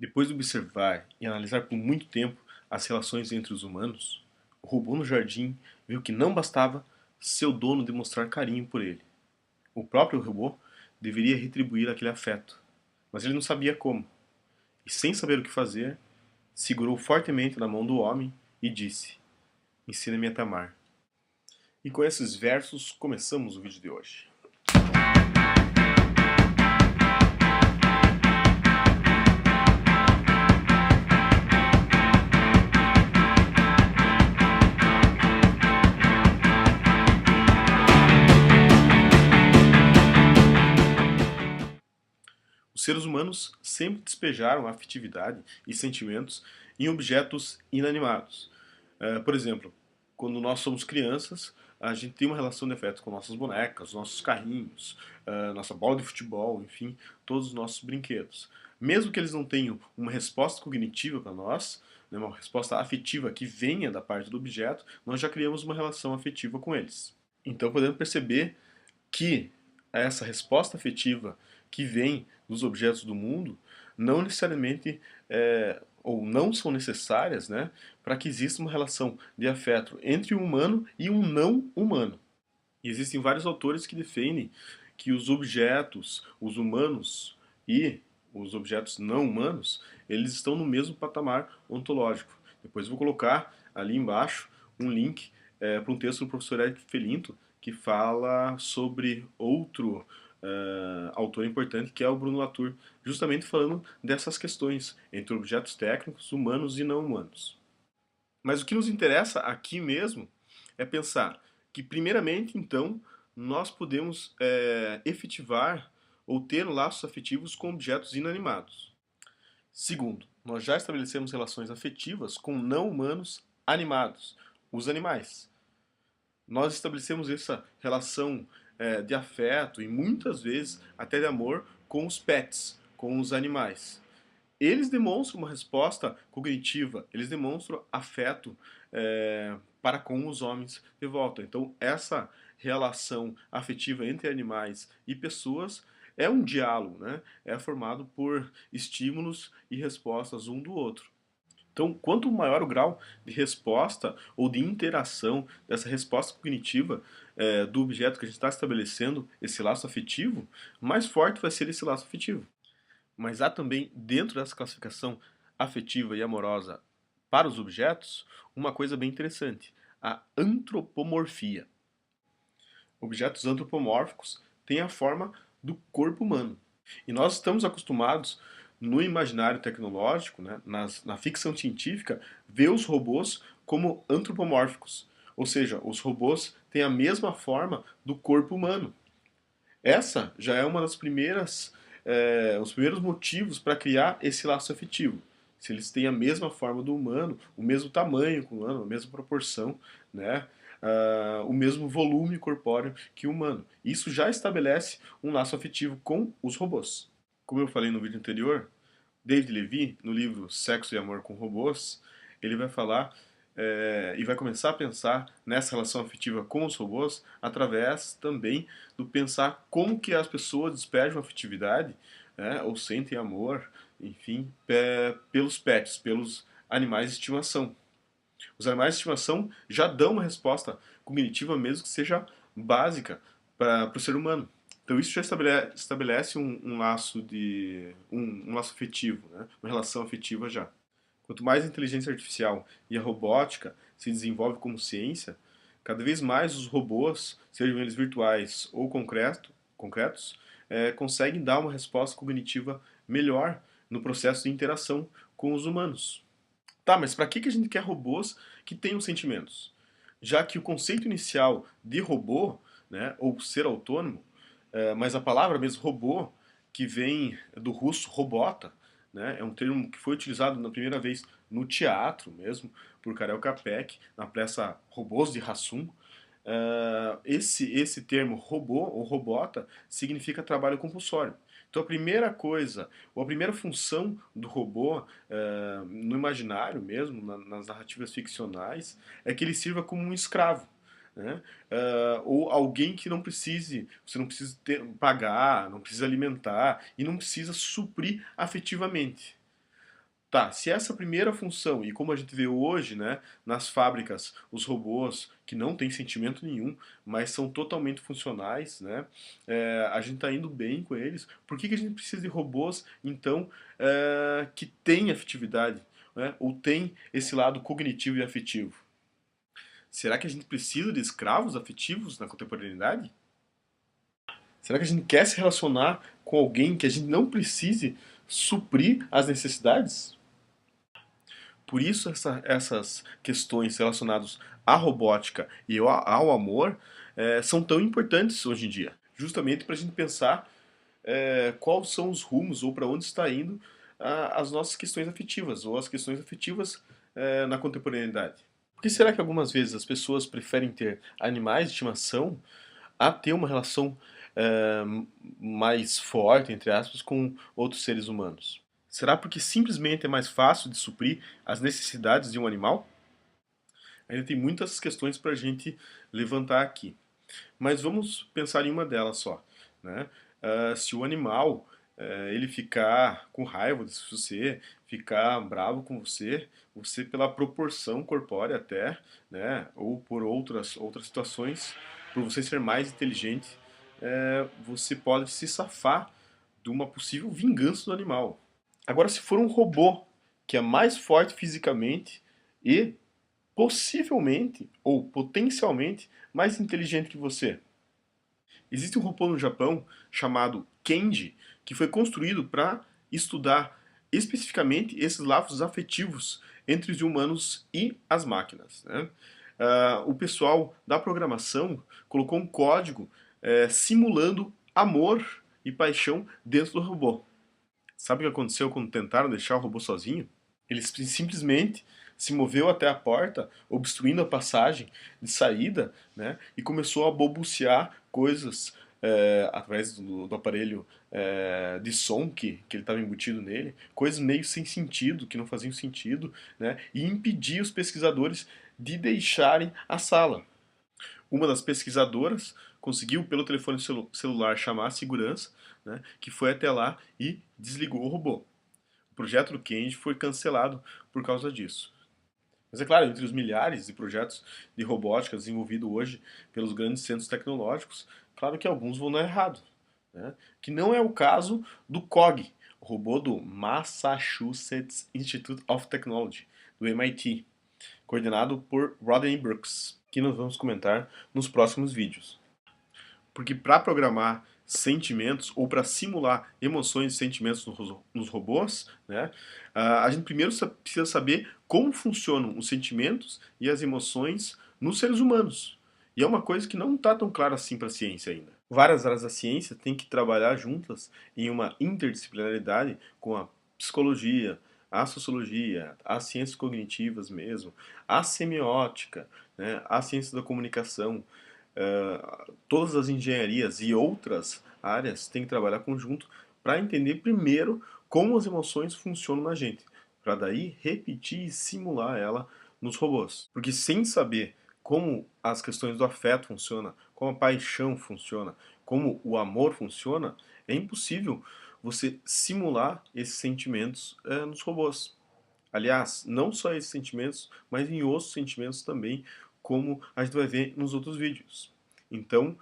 Depois de observar e analisar por muito tempo as relações entre os humanos, o robô no jardim viu que não bastava seu dono demonstrar carinho por ele. O próprio robô deveria retribuir aquele afeto, mas ele não sabia como. E sem saber o que fazer, segurou fortemente na mão do homem e disse: Ensina-me a te amar. E com esses versos começamos o vídeo de hoje. Os seres humanos sempre despejaram afetividade e sentimentos em objetos inanimados. Por exemplo, quando nós somos crianças, a gente tem uma relação de afeto com nossas bonecas, nossos carrinhos, nossa bola de futebol, enfim, todos os nossos brinquedos. Mesmo que eles não tenham uma resposta cognitiva para nós, né, uma resposta afetiva que venha da parte do objeto, nós já criamos uma relação afetiva com eles. Então podemos perceber que essa resposta afetiva que vem dos objetos do mundo não necessariamente ou não são necessárias, né, para que exista uma relação de afeto entre um humano e um não humano. E existem vários autores que defendem que os objetos, os humanos e os objetos não humanos, eles estão no mesmo patamar ontológico. Depois eu vou colocar ali embaixo um link para um texto do professor Eric Felinto, que fala sobre outro autor importante, que é o Bruno Latour, justamente falando dessas questões entre objetos técnicos, humanos e não humanos. Mas o que nos interessa aqui mesmo é pensar que, primeiramente, então, nós podemos efetivar ou ter laços afetivos com objetos inanimados. Segundo, nós já estabelecemos relações afetivas com não humanos animados, os animais. Nós estabelecemos essa relação de afeto e muitas vezes até de amor com os pets, com os animais. Eles demonstram uma resposta cognitiva, eles demonstram afeto para com os homens de volta. Então, essa relação afetiva entre animais e pessoas é um diálogo, né? É formado por estímulos e respostas um do outro. Então, quanto maior o grau de resposta ou de interação dessa resposta cognitiva do objeto que a gente está estabelecendo, esse laço afetivo, mais forte vai ser esse laço afetivo. Mas há também, dentro dessa classificação afetiva e amorosa para os objetos, uma coisa bem interessante: a antropomorfia. Objetos antropomórficos têm a forma do corpo humano. E nós estamos acostumados, no imaginário tecnológico, né, na ficção científica, ver os robôs como antropomórficos. Ou seja, os robôs têm a mesma forma do corpo humano. Essa já é uma das primeiras, os primeiros motivos para criar esse laço afetivo. Se eles têm a mesma forma do humano, o mesmo tamanho com o humano, a mesma proporção, né? O mesmo volume corpóreo que o humano. Isso já estabelece um laço afetivo com os robôs. Como eu falei no vídeo anterior, David Levy, no livro Sexo e Amor com Robôs, ele vai falar e vai começar a pensar nessa relação afetiva com os robôs através também do pensar como que as pessoas despejam afetividade, né, ou sentem amor, enfim, pelos pets, pelos animais de estimação. Os animais de estimação já dão uma resposta cognitiva, mesmo que seja básica, para o ser humano. Então isso já estabelece um laço um laço afetivo, né? Uma relação afetiva já. Quanto mais a inteligência artificial e a robótica se desenvolve como ciência, cada vez mais os robôs, sejam eles virtuais ou concretos, conseguem dar uma resposta cognitiva melhor no processo de interação com os humanos. Tá, mas para que a gente quer robôs que tenham sentimentos? Já que o conceito inicial de robô, né, ou ser autônomo, mas a palavra mesmo robô, que vem do russo robota, né, é um termo que foi utilizado na primeira vez no teatro mesmo, por Karel Capek, na peça Robôs de Hassum. Esse termo robô ou robota significa trabalho compulsório. Então a primeira coisa, ou a primeira função do robô no imaginário mesmo, nas narrativas ficcionais, é que ele sirva como um escravo. Né? Ou alguém que não precise, você não precisa pagar, não precisa alimentar e não precisa suprir afetivamente. Tá, se essa primeira função, e como a gente vê hoje, né, nas fábricas, os robôs que não têm sentimento nenhum, mas são totalmente funcionais, né, a gente está indo bem com eles, por que a gente precisa de robôs, então, que têm afetividade, né, ou têm esse lado cognitivo e afetivo? Será que a gente precisa de escravos afetivos na contemporaneidade? Será que a gente quer se relacionar com alguém que a gente não precise suprir as necessidades? Por isso essas questões relacionadas à robótica e ao amor são tão importantes hoje em dia. Justamente para a gente pensar quais são os rumos ou para onde está indo as nossas questões afetivas ou as questões afetivas na contemporaneidade. Por que será que algumas vezes as pessoas preferem ter animais de estimação a ter uma relação é, mais forte, entre aspas, com outros seres humanos? Será porque simplesmente é mais fácil de suprir as necessidades de um animal? Ainda tem muitas questões para a gente levantar aqui. Mas vamos pensar em uma delas só. Né? Se o animal ele ficar com raiva de você, ficar bravo com você, você pela proporção corpórea até, né? Ou por outras situações, por você ser mais inteligente, você pode se safar de uma possível vingança do animal. Agora, se for um robô que é mais forte fisicamente e possivelmente ou potencialmente mais inteligente que você. Existe um robô no Japão chamado Kenji que foi construído para estudar especificamente esses laços afetivos entre os humanos e as máquinas. Né? O pessoal da programação colocou um código simulando amor e paixão dentro do robô. Sabe o que aconteceu quando tentaram deixar o robô sozinho? Ele simplesmente se moveu até a porta, obstruindo a passagem de saída, né, e começou a balbuciar coisas através do aparelho de som que ele estava embutido nele, coisas meio sem sentido, que não faziam sentido, né, e impedir os pesquisadores de deixarem a sala. Uma das pesquisadoras conseguiu, pelo telefone celular, chamar a segurança, né, que foi até lá e desligou o robô. O projeto do Kenji foi cancelado por causa disso. Mas é claro, entre os milhares de projetos de robótica desenvolvidos hoje pelos grandes centros tecnológicos, claro que alguns vão dar errado. Né? Que não é o caso do COG, o robô do Massachusetts Institute of Technology, do MIT, coordenado por Rodney Brooks, que nós vamos comentar nos próximos vídeos. Porque para programar sentimentos ou para simular emoções e sentimentos nos robôs, né, a gente primeiro precisa saber como funcionam os sentimentos e as emoções nos seres humanos. E é uma coisa que não está tão clara assim para a ciência ainda. Várias áreas da ciência têm que trabalhar juntas em uma interdisciplinaridade com a psicologia, a sociologia, as ciências cognitivas mesmo, a semiótica, né, a ciência da comunicação, todas as engenharias e outras áreas têm que trabalhar conjunto para entender primeiro como as emoções funcionam na gente, para daí repetir e simular ela nos robôs. Porque sem saber como as questões do afeto funcionam, como a paixão funciona, como o amor funciona, é impossível você simular esses sentimentos nos robôs. Aliás, não só esses sentimentos, mas em outros sentimentos também, como a gente vai ver nos outros vídeos. Então,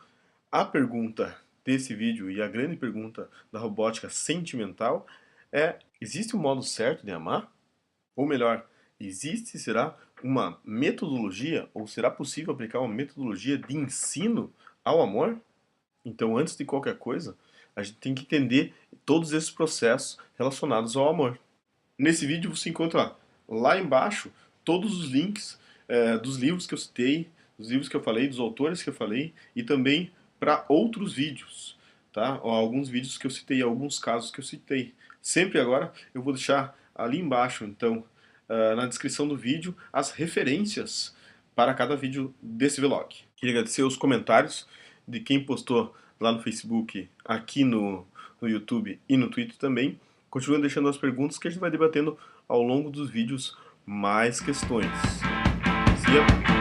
a pergunta desse vídeo e a grande pergunta da robótica sentimental é: existe um modo certo de amar? Ou melhor, existe, será, uma metodologia, ou será possível aplicar uma metodologia de ensino ao amor? Então, antes de qualquer coisa, a gente tem que entender todos esses processos relacionados ao amor. Nesse vídeo você encontra lá embaixo todos os links dos livros que eu citei, dos livros que eu falei, dos autores que eu falei e também para outros vídeos, tá? Ou alguns vídeos que eu citei, alguns casos que eu citei. Sempre agora eu vou deixar ali embaixo, então, na descrição do vídeo, as referências para cada vídeo desse vlog. Queria agradecer os comentários de quem postou lá no Facebook, aqui no YouTube e no Twitter também. Continue deixando as perguntas que a gente vai debatendo ao longo dos vídeos mais questões. See ya!